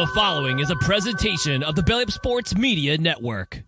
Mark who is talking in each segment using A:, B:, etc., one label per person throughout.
A: The following is a presentation of the Belly Up Sports Media Network.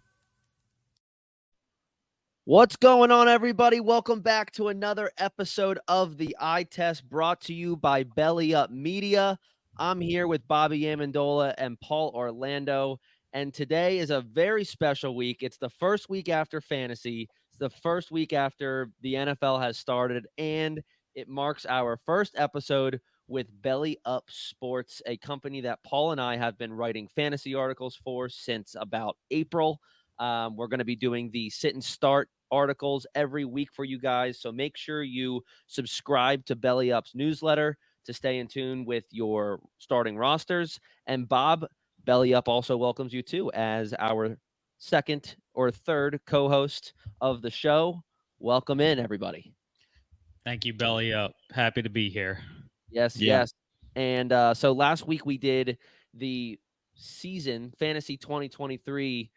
B: What's going on, everybody? Welcome back to another episode of the Eye Test, brought to you by Belly Up Media. I'm here with Bobby Amendola and Paul Orlando, and today is a very special week. It's the first week after fantasy. It's the first week after the NFL has started, and it marks our first episode with Belly Up Sports, a company that Paul and I have been writing fantasy articles for since about April. We're going to be doing the sit and start articles every week for you guys. So make sure you subscribe to Belly Up's newsletter to stay in tune with your starting rosters. And Bob, Belly Up also welcomes you too as our second or third co-host of the show. Welcome in, everybody.
C: Thank you, Belly Up. Happy to be here.
B: Yes. And so last week we did the season fantasy 2023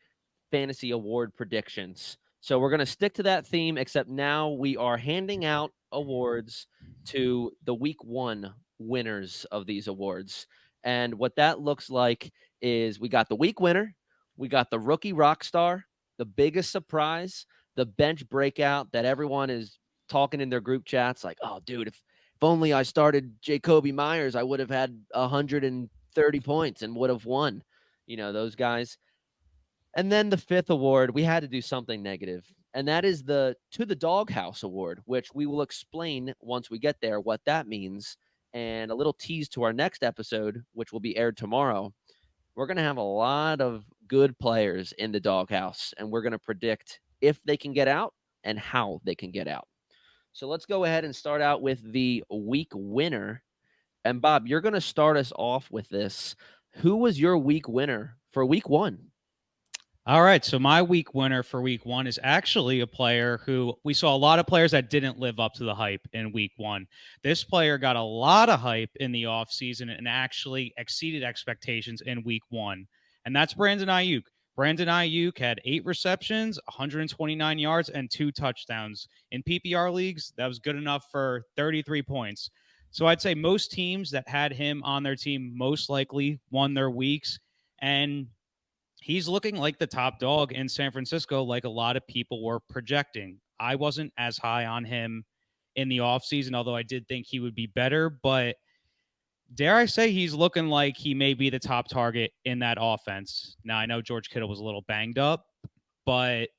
B: fantasy award predictions. So we're going to stick to that theme, except now we are handing out awards to the week one winners of these awards. And what that looks like is we got the week winner, we got the rookie rock star, the biggest surprise, the bench breakout that everyone is talking in their group chats like, oh, dude, if only I started Jacoby Myers, I would have had 130 points and would have won. You know, those guys. And then the fifth award, we had to do something negative, and that is the To the Doghouse Award, which we will explain once we get there what that means. And a little tease to our next episode, which will be aired tomorrow. We're going to have a lot of good players in the doghouse, and we're going to predict if they can get out and how they can get out. So let's go ahead and start out with the week winner. And Bob, you're going to start us off with this. Who was your week winner for week one?
C: All right, so my week winner for week one is actually a player who we saw a lot of players that didn't live up to the hype in week one. This player got a lot of hype in the offseason and actually exceeded expectations in week one, and that's Brandon Ayuk. Brandon Ayuk had 8 receptions, 129 yards, and 2 touchdowns. In PPR leagues, that was good enough for 33 points. So I'd say most teams that had him on their team most likely won their weeks, and he's looking like the top dog in San Francisco, like a lot of people were projecting. I wasn't as high on him in the offseason, although I did think he would be better. But dare I say he's looking like he may be the top target in that offense. Now, I know George Kittle was a little banged up, but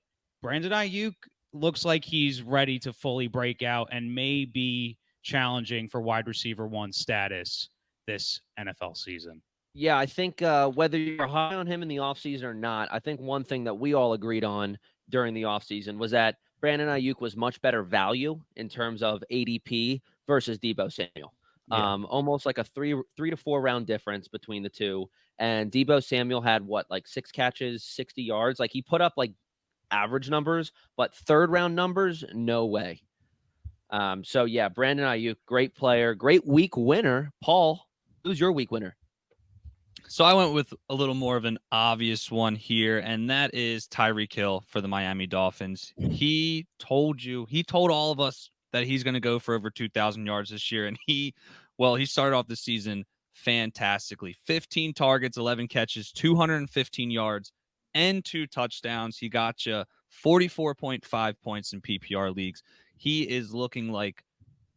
C: Brandon Ayuk looks like he's ready to fully break out and may be challenging for wide receiver 1 status this NFL season.
B: Yeah, I think whether you're high on him in the offseason or not, I think one thing that we all agreed on during the offseason was that Brandon Ayuk was much better value in terms of ADP versus Deebo Samuel.
C: Yeah.
B: Almost like a three to 4 round difference between the two. And Deebo Samuel had like 6 catches, 60 yards. Like he put up like average numbers, but third round numbers, no way. So yeah, Brandon Ayuk, great player, great week winner. Paul, who's your week winner?
D: So I went with a little more of an obvious one here, and that is TYREEK Hill for the Miami Dolphins. He told all of us that he's going to go for over 2,000 yards this year, and he started off the season fantastically. 15 targets, 11 catches, 215 yards, and 2 touchdowns. He got you 44.5 points in PPR leagues. He is looking like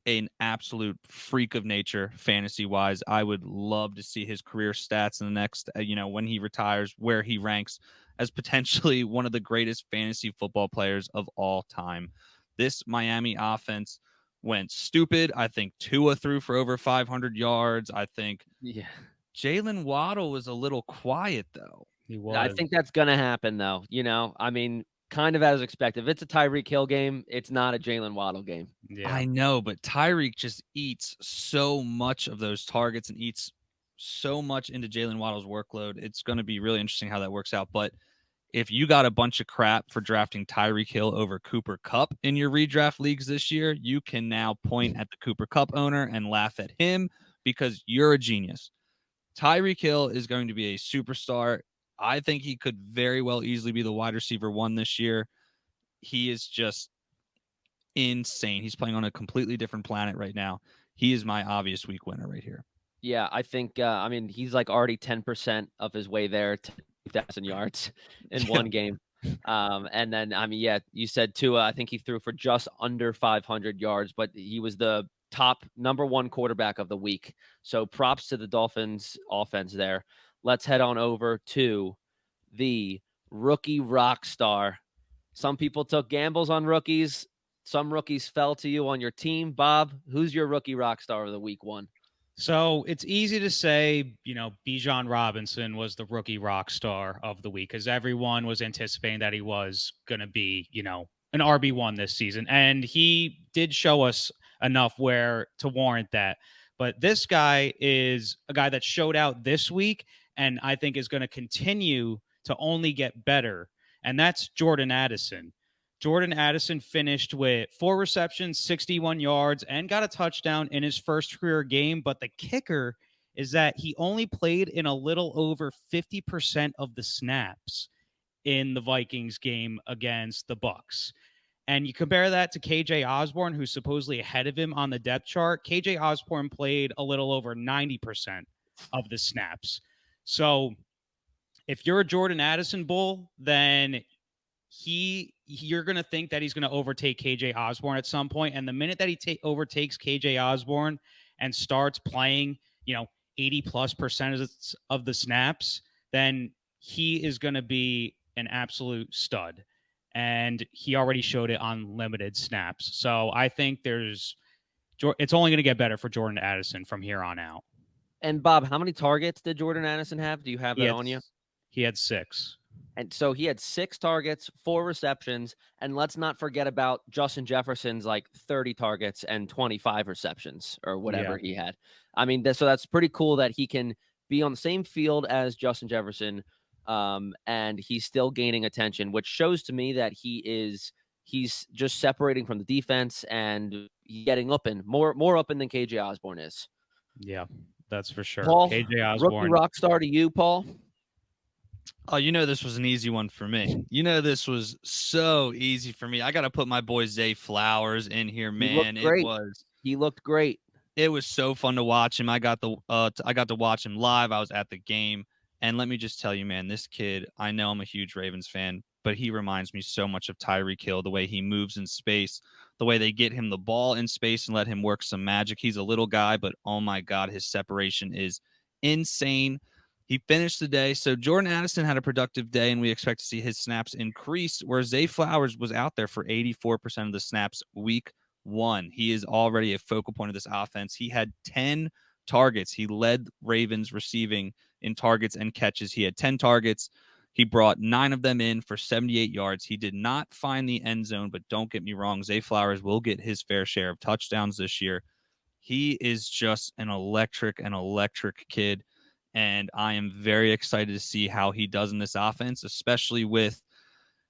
D: an absolute freak of nature fantasy wise. I would love to see his career stats in the next, when he retires, where he ranks as potentially one of the greatest fantasy football players of all time. This Miami offense went stupid. I think Tua threw for over 500 yards. I think Jalen Waddle was a little quiet though.
C: He was.
B: I think that's going to happen though. Kind of as expected. If it's a TYREEK Hill game, it's not a Jalen Waddle game.
C: Yeah.
D: I know, but TYREEK just eats so much of those targets and eats so much into Jalen Waddle's workload. It's going to be really interesting how that works out. But if you got a bunch of crap for drafting TYREEK Hill over Cooper Kupp in your redraft leagues this year, you can now point at the Cooper Kupp owner and laugh at him because you're a genius. TYREEK Hill is going to be a superstar. I think he could very well easily be the wide receiver 1 this year. He is just insane. He's playing on a completely different planet right now. He is my obvious week winner right here.
B: Yeah, I think, I mean, he's like already 10% of his way there to 2,000 yards in one game. And then, I mean, yeah, you said Tua, I think he threw for just under 500 yards, but he was the top number one quarterback of the week. So props to the Dolphins offense there. Let's head on over to the rookie rock star. Some people took gambles on rookies. Some rookies fell to you on your team. Bob, who's your rookie rock star of the week one?
C: So it's easy to say, Bijan Robinson was the rookie rock star of the week because everyone was anticipating that he was going to be, an RB1 this season. And he did show us enough where to warrant that. But this guy is a guy that showed out this week and I think is going to continue to only get better. And that's Jordan Addison. Jordan Addison finished with 4 receptions, 61 yards, and got a touchdown in his first career game. But the kicker is that he only played in a little over 50% of the snaps in the Vikings game against the Bucks. And you compare that to KJ Osborne, who's supposedly ahead of him on the depth chart. KJ Osborne played a little over 90% of the snaps. So if you're a Jordan Addison bull, then you're going to think that he's going to overtake KJ Osborne at some point. And the minute that he overtakes KJ Osborne and starts playing, 80+% of the snaps, then he is going to be an absolute stud. And he already showed it on limited snaps. So I think it's only going to get better for Jordan Addison from here on out.
B: And Bob, how many targets did Jordan Addison have? Do you have that on you?
C: He had 6.
B: And so he had 6 targets, 4 receptions, and let's not forget about Justin Jefferson's like 30 targets and 25 receptions or whatever he had. I mean, so that's pretty cool that he can be on the same field as Justin Jefferson, and he's still gaining attention, which shows to me that he's just separating from the defense and getting open, more open than KJ Osborne is.
C: Yeah, that's for sure.
B: Paul,
C: KJ Osborne,
B: rookie rock star to you, Paul.
D: Oh, this was an easy one for me. This was so easy for me. I got to put my boy Zay Flowers in here, man.
B: He looked great.
D: It was so fun to watch him. I got to watch him live. I was at the game, and let me just tell you, man, this kid. I know I'm a huge Ravens fan, but he reminds me so much of TYREEK Hill. The way he moves in space, the way they get him the ball in space and let him work some magic. He's a little guy, but oh my God, his separation is insane. He finished the day. So Jordan Addison had a productive day, and we expect to see his snaps increase, where Zay Flowers was out there for 84% of the snaps week 1. He is already a focal point of this offense. He had 10 targets. He led Ravens receiving in targets and catches. He had 10 targets. He brought 9 of them in for 78 yards. He did not find the end zone, but don't get me wrong, Zay Flowers will get his fair share of touchdowns this year. He is just an electric kid. And I am very excited to see how he does in this offense, especially with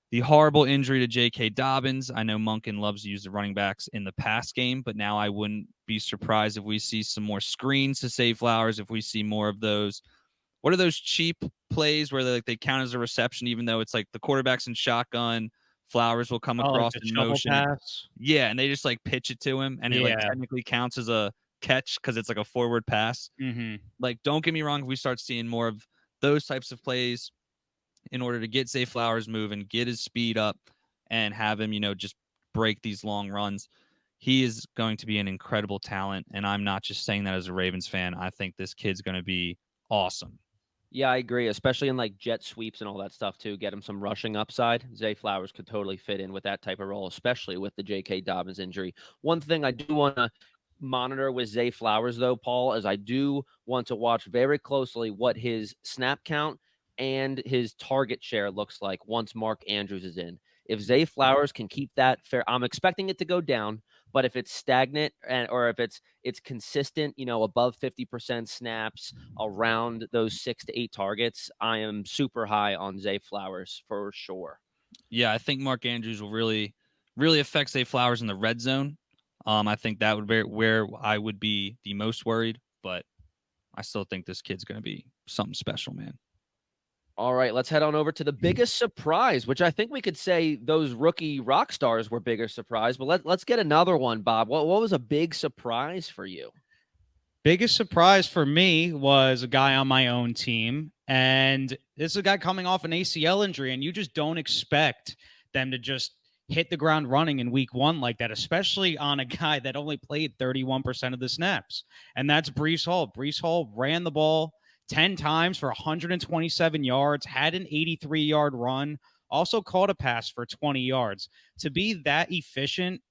D: the horrible injury to J.K. Dobbins. I know Monken loves to use the running backs in the pass game, but now I wouldn't be surprised if we see some more screens to Zay Flowers, if we see more of those. What are those cheap plays where they count as a reception, even though it's like the quarterback's in shotgun, Flowers will come across in motion.
C: Pass?
D: Yeah, and they just pitch it to him, and it technically counts as a catch because it's like a forward pass.
C: Mm-hmm.
D: Don't get me wrong, if we start seeing more of those types of plays in order to get Zay Flowers moving, get his speed up, and have him, just break these long runs, he is going to be an incredible talent. And I'm not just saying that as a Ravens fan. I think this kid's going to be awesome.
B: Yeah, I agree, especially in jet sweeps and all that stuff too. Get him some rushing upside. Zay Flowers could totally fit in with that type of role, especially with the J.K. Dobbins injury. One thing I do want to monitor with Zay Flowers, though, Paul, is I do want to watch very closely what his snap count and his target share looks like once Mark Andrews is in. If Zay Flowers can keep that fair, I'm expecting it to go down, but if it's stagnant or if it's consistent, above 50% snaps, around those 6 to 8 targets, I am super high on Zay Flowers for sure.
D: Yeah, I think Mark Andrews will really affect Zay Flowers in the red zone. I think that would be where I would be the most worried, but I still think this kid's going to be something special, man.
B: All right, let's head on over to the biggest surprise, which I think we could say those rookie rock stars were biggest surprise, but let's get another one, Bob. What was a big surprise for you?
C: Biggest surprise for me was a guy on my own team. And this is a guy coming off an ACL injury, and you just don't expect them to just hit the ground running in week 1 like that, especially on a guy that only played 31% of the snaps. And that's Breece Hall. Breece Hall ran the ball 10 times for 127 yards, had an 83-yard run, also caught a pass for 20 yards. To be that efficient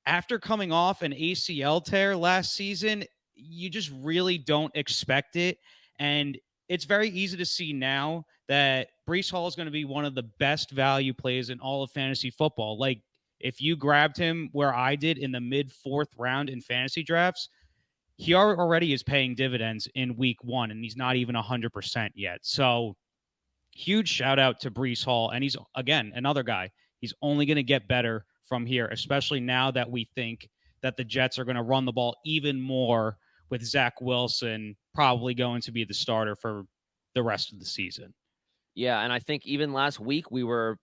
C: after coming off an ACL tear last season, you just really don't expect it. And it's very easy to see now that Breece Hall is going to be one of the best value plays in all of fantasy football. Like, if you grabbed him where I did in the mid-4th round in fantasy drafts, he already is paying dividends in week 1, and he's not even 100% yet. So huge shout out to Breece Hall. And he's, again, another guy. He's only going to get better from here, especially now that we think that the Jets are going to run the ball even more, with Zach Wilson probably going to be the starter for the rest of the season.
B: Yeah, and I think even last week we were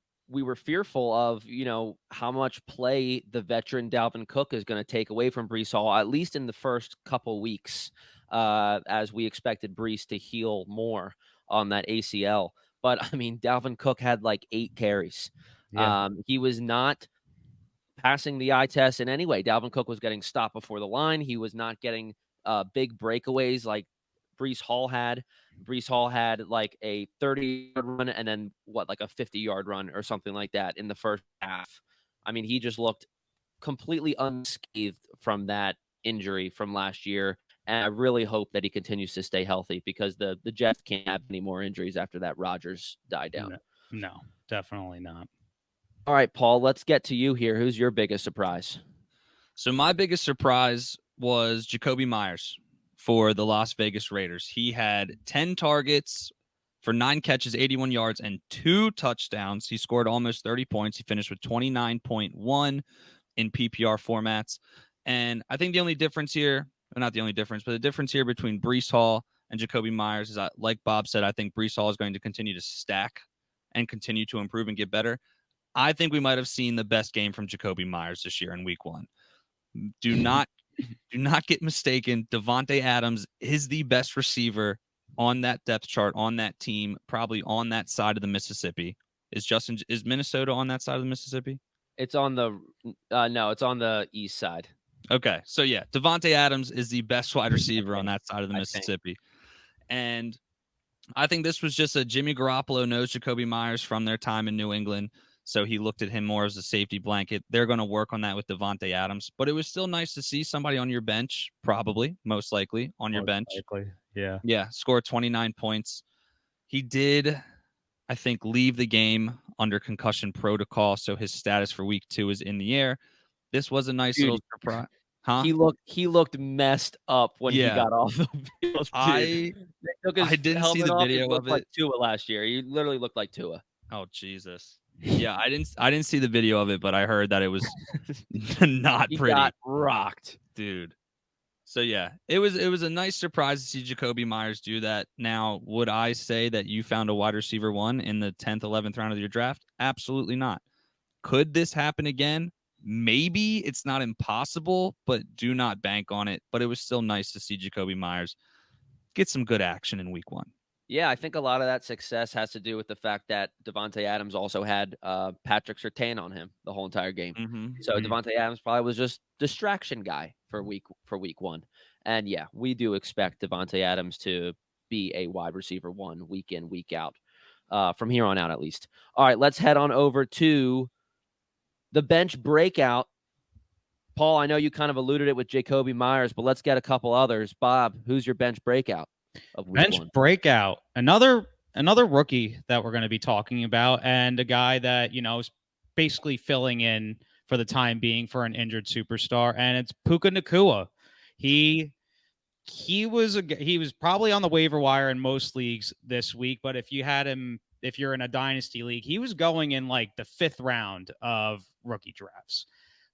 B: fearful of, how much play the veteran Dalvin Cook is going to take away from Breece Hall, at least in the first couple weeks, as we expected Breece to heal more on that ACL. But I mean, Dalvin Cook had like 8 carries.
C: Yeah.
B: He was not passing the eye test in any way. Dalvin Cook was getting stopped before the line. He was not getting big breakaways like Breece Hall had. Breece Hall had like a 30-yard run and then like a 50-yard run or something like that in the first half. I mean, he just looked completely unscathed from that injury from last year. And I really hope that he continues to stay healthy, because the Jets can't have any more injuries after that Rodgers died down.
C: No, definitely not.
B: All right, Paul, let's get to you here. Who's your biggest surprise?
D: So my biggest surprise was Jacoby Myers for the Las Vegas Raiders. He had 10 targets for 9 catches, 81 yards, and 2 touchdowns. He scored almost 30 points. He finished with 29.1 in PPR formats. And I think the only difference here, or not the only difference, but the difference here between Breece Hall and Jacoby Myers is that, like Bob said, I think Breece Hall is going to continue to stack and continue to improve and get better. I think we might have seen the best game from Jacoby Myers this year in week 1. Do not get mistaken. Davante Adams is the best receiver on that depth chart, on that team, probably on that side of the Mississippi. Is Minnesota on that side of the Mississippi?
B: It's on the no, it's on the east side.
D: Okay. So yeah, Davante Adams is the best wide receiver on that side of the Mississippi. And I think this was just a Jimmy Garoppolo knows Jacoby Myers from their time in New England. So he looked at him more as a safety blanket. They're going to work on that with Davante Adams. But it was still nice to see somebody on your bench, most likely on your bench.
C: Yeah.
D: Yeah, score 29 points. He did, I think, leave the game under concussion protocol, so his status for week 2 is in the air. This was a nice little surprise. Huh?
B: He looked messed up when he got off the field.
D: I didn't see the video of it.
B: Like Tua last year. He literally looked like Tua.
D: Oh, Jesus. Yeah, I didn't see the video of it, but I heard that it was not pretty.
B: Got rocked,
D: dude. So yeah, it was a nice surprise to see Jacoby Myers do that. Now, would I say that you found a wide receiver 1 in the 10th, 11th round of your draft? Absolutely not. Could this happen again? Maybe. It's not impossible, but do not bank on it. But it was still nice to see Jacoby Myers get some good action in week 1.
B: Yeah, I think a lot of that success has to do with the fact that Davante Adams also had Patrick Surtain on him the whole entire game. So Davante Adams probably was just distraction guy for week 1. And yeah, we do expect Davante Adams to be a wide receiver 1 week in, week out, from here on out at least. All right, let's head on over to the bench breakout. Paul, I know you kind of alluded it with Jacoby Myers, but let's get a couple others. Bob, who's your bench breakout of week
C: bench
B: 1?
C: Breakout? Another rookie that we're going to be talking about, and a guy that, is basically filling in for the time being for an injured superstar, and it's Puka Nacua. He was probably on the waiver wire in most leagues this week, but if you're in a dynasty league, he was going in like the 5th round of rookie drafts.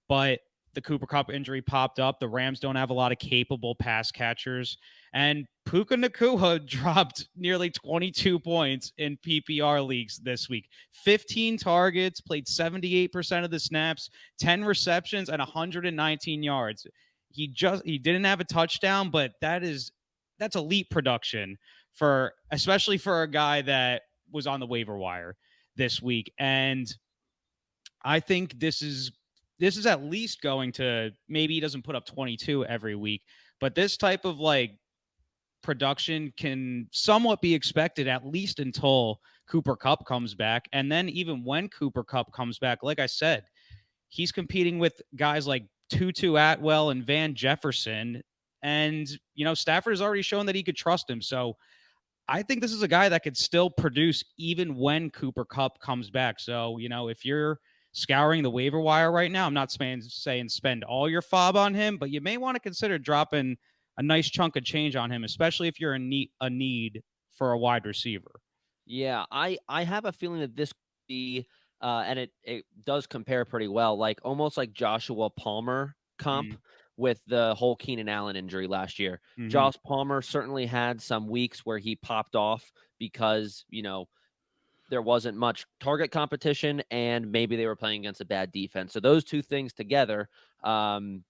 C: But the Cooper Kupp injury popped up. The Rams don't have a lot of capable pass catchers, and Puka Nacua dropped nearly 22 points in PPR leagues this week. 15 targets, played 78% of the snaps, 10 receptions, and 119 yards. he didn't have a touchdown, but that's elite production especially for a guy that was on the waiver wire this week. And I think this is at least going to, maybe he doesn't put up 22 every week, but this type of like production can somewhat be expected at least until Cooper Kupp comes back. And then even when Cooper Kupp comes back, like I said, he's competing with guys like Tutu Atwell and Van Jefferson. And, Stafford has already shown that he could trust him. So I think this is a guy that could still produce even when Cooper Kupp comes back. So, if you're scouring the waiver wire right now, I'm not saying spend all your FOB on him, but you may want to consider dropping a nice chunk of change on him, especially if you're in a need for a wide receiver.
B: Yeah, I have a feeling that this could be, and it does compare pretty well, like almost like Joshua Palmer comp with the whole Keenan Allen injury last year. Josh Palmer certainly had some weeks where he popped off because, there wasn't much target competition and maybe they were playing against a bad defense. So those two things together, can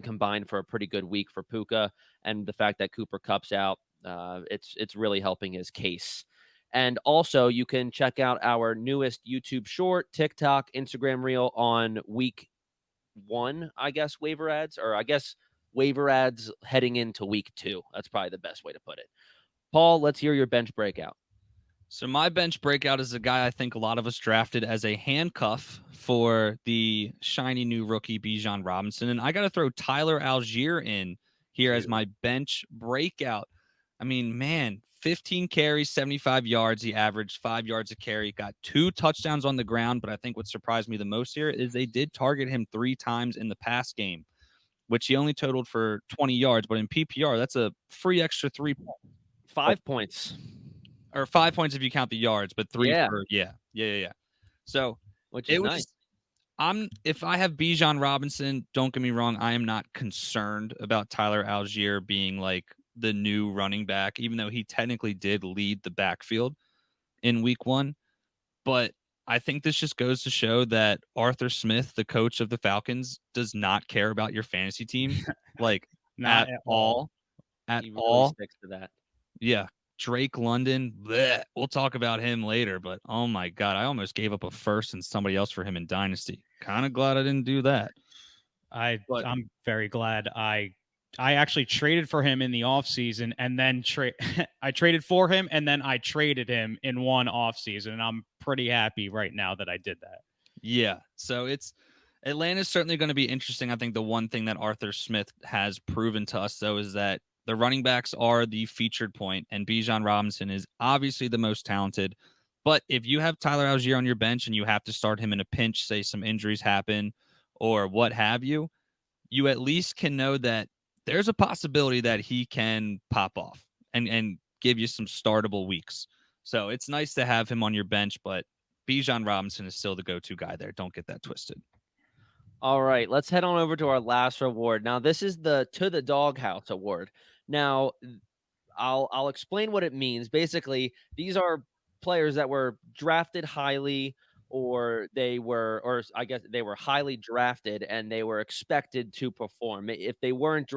B: combine for a pretty good week for Puka. And the fact that Cooper Kupp's out, it's really helping his case. And also, you can check out our newest YouTube short, TikTok, Instagram reel on week 1, I guess, waiver ads heading into week 2. That's probably the best way to put it. Paul, let's hear your bench breakout.
D: So my bench breakout is a guy I think a lot of us drafted as a handcuff for the shiny new rookie Bijan Robinson. And I got to throw Tyler Algier in here as my bench breakout. I mean, man, 15 carries, 75 yards. He averaged 5 yards a carry, got 2 touchdowns on the ground. But I think what surprised me the most here is they did target him 3 times in the pass game, which he only totaled for 20 yards. But in PPR, that's a free extra 3 points.
B: 5 points.
D: Or 5 points if you count the yards, but 3
B: yeah.
D: for yeah. So
B: which is nice.
D: If I have Bijan Robinson, don't get me wrong, I am not concerned about Tyler Algier being like the new running back, even though he technically did lead the backfield in week 1. But I think this just goes to show that Arthur Smith, the coach of the Falcons, does not care about your fantasy team, like
C: not at all.
D: At
B: he really
D: all.
B: Sticks to that.
D: Yeah. Drake London, bleh, we'll talk about him later, but oh my God, I almost gave up a first and somebody else for him in Dynasty. Kind of glad I didn't do that.
C: I'm very glad I actually traded for him in the offseason and then I traded for him and then I traded him in one offseason, and I'm pretty happy right now that I did that.
D: Yeah, so Atlanta's certainly going to be interesting. I think the one thing that Arthur Smith has proven to us, though, is that the running backs are the featured point, and Bijan Robinson is obviously the most talented. But if you have Tyler Algier on your bench and you have to start him in a pinch, say some injuries happen or what have you, you at least can know that there's a possibility that he can pop off and give you some startable weeks. So it's nice to have him on your bench, but Bijan Robinson is still the go-to guy there. Don't get that twisted.
B: All right, let's head on over to our last reward. Now, this is the To the Doghouse Award. Now, I'll explain what it means. Basically, these are players that were drafted highly, or I guess they were highly drafted and they were expected to perform. If they weren't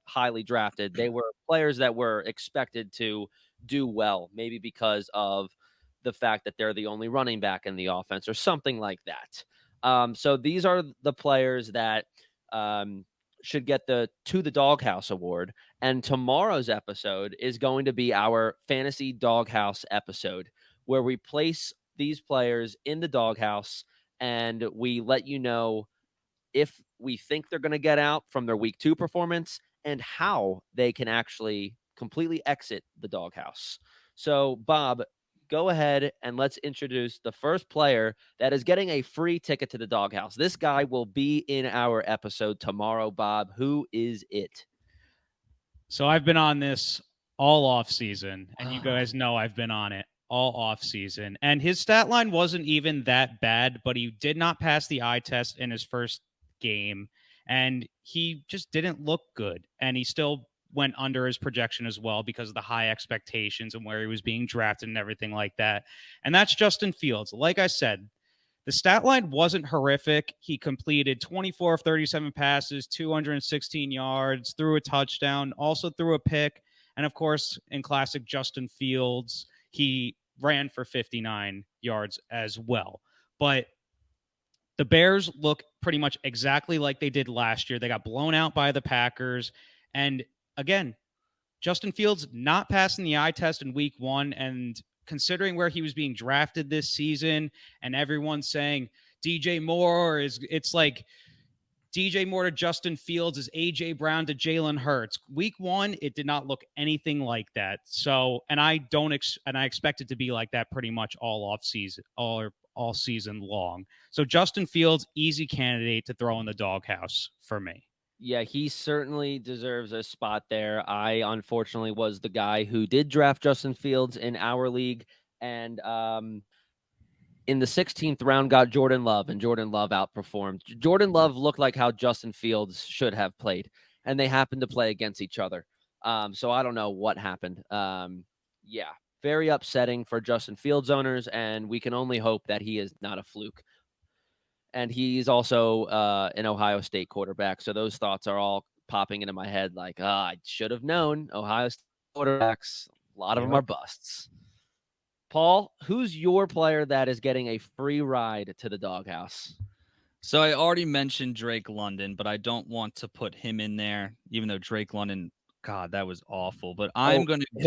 B: highly drafted, they were players that were expected to do well, maybe because of the fact that they're the only running back in the offense or something like that. So these are the players that should get the To the Doghouse Award. And tomorrow's episode is going to be our Fantasy Doghouse episode, where we place these players in the doghouse and we let you know if we think they're going to get out from their week 2 performance and how they can actually completely exit the doghouse. So, Bob, go ahead and let's introduce the first player that is getting a free ticket to the doghouse. This guy will be in our episode tomorrow, Bob. Who is it?
C: So I've been on this all off season, and you guys know I've been on it all off season. And his stat line wasn't even that bad, but he did not pass the eye test in his first game, and he just didn't look good. And he still went under his projection as well because of the high expectations and where he was being drafted and everything like that. And that's Justin Fields. Like I said, The stat line wasn't horrific. He completed 24 of 37 passes, 216 yards, threw a touchdown, also threw a pick. And of course, in classic Justin Fields, he ran for 59 yards as well. But the Bears look pretty much exactly like they did last year. They got blown out by the Packers. And again, Justin Fields not passing the eye test in week 1. And considering where he was being drafted this season and everyone saying DJ Moore it's like DJ Moore to Justin Fields is AJ Brown to Jalen Hurts. Week 1, it did not look anything like that. So, and I expect it to be like that pretty much all season long. So Justin Fields, easy candidate to throw in the doghouse for me.
B: Yeah, he certainly deserves a spot there. I, unfortunately, was the guy who did draft Justin Fields in our league. And in the 16th round, got Jordan Love, and Jordan Love outperformed. Jordan Love looked like how Justin Fields should have played, and they happened to play against each other. So I don't know what happened. Yeah, very upsetting for Justin Fields owners, and we can only hope that he is not a fluke. And he's also an Ohio State quarterback. So those thoughts are all popping into my head like, I should have known Ohio State quarterbacks. A lot of them are busts. Paul, who's your player that is getting a free ride to the doghouse?
D: So I already mentioned Drake London, but I don't want to put him in there, even though Drake London, God, that was awful. But I'm going to do...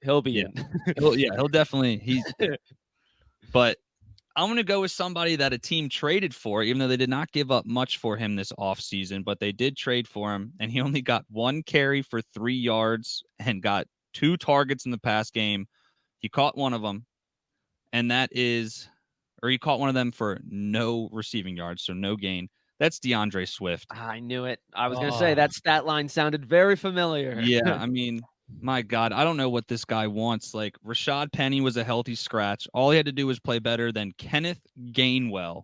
B: He'll be in.
D: He'll definitely... But I'm going to go with somebody that a team traded for, even though they did not give up much for him this offseason, but they did trade for him, and he only got 1 carry for 3 yards and got 2 targets in the pass game. He caught one of them, and he caught one of them for no receiving yards, so no gain. That's DeAndre Swift.
B: I knew it. I was going to say that stat line sounded very familiar.
D: Yeah, I mean, my God, I don't know what this guy wants. Like, Rashad Penny was a healthy scratch. All he had to do was play better than Kenneth Gainwell.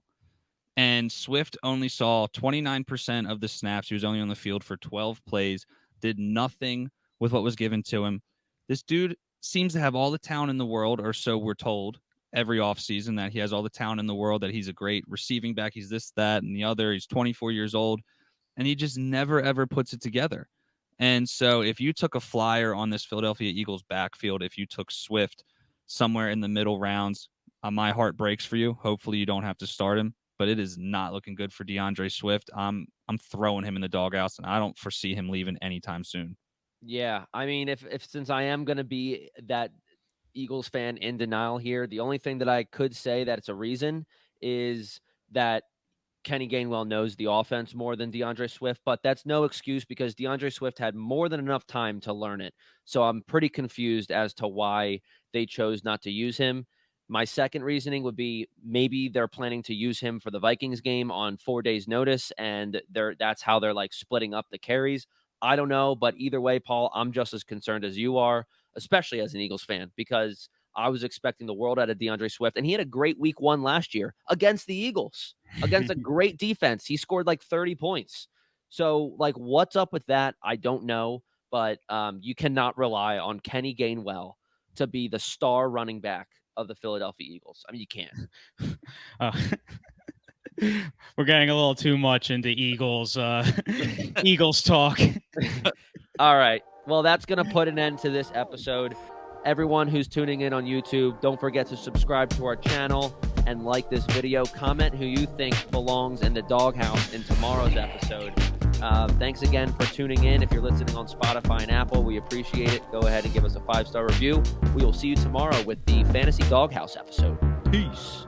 D: And Swift only saw 29% of the snaps. He was only on the field for 12 plays, did nothing with what was given to him. This dude seems to have all the talent in the world, or so we're told every offseason, that he has all the talent in the world, that he's a great receiving back. He's this, that, and the other. He's 24 years old, and he just never, ever puts it together. And so if you took a flyer on this Philadelphia Eagles backfield, if you took Swift somewhere in the middle rounds, my heart breaks for you. Hopefully you don't have to start him, but it is not looking good for DeAndre Swift. I'm throwing him in the doghouse, and I don't foresee him leaving anytime soon.
B: Yeah, I mean, if since I am going to be that Eagles fan in denial here, the only thing that I could say that it's a reason is that Kenny Gainwell knows the offense more than DeAndre Swift, but that's no excuse because DeAndre Swift had more than enough time to learn it. So I'm pretty confused as to why they chose not to use him. My second reasoning would be maybe they're planning to use him for the Vikings game on 4 days' notice, and that's how they're like splitting up the carries. I don't know, but either way, Paul, I'm just as concerned as you are, especially as an Eagles fan, because I was expecting the world out of DeAndre Swift, and he had a great week 1 last year against the Eagles, against a great defense. He scored like 30 points. So, like, what's up with that? I don't know, but you cannot rely on Kenny Gainwell to be the star running back of the Philadelphia Eagles. I mean, you can't.
C: We're getting a little too much into Eagles Eagles talk.
B: All right. Well, that's going to put an end to this episode. Everyone who's tuning in on YouTube, don't forget to subscribe to our channel and like this video. Comment who you think belongs in the doghouse in tomorrow's episode. Thanks again for tuning in. If you're listening on Spotify and Apple, we appreciate it. Go ahead and give us a 5-star review. We will see you tomorrow with the Fantasy Doghouse episode. Peace.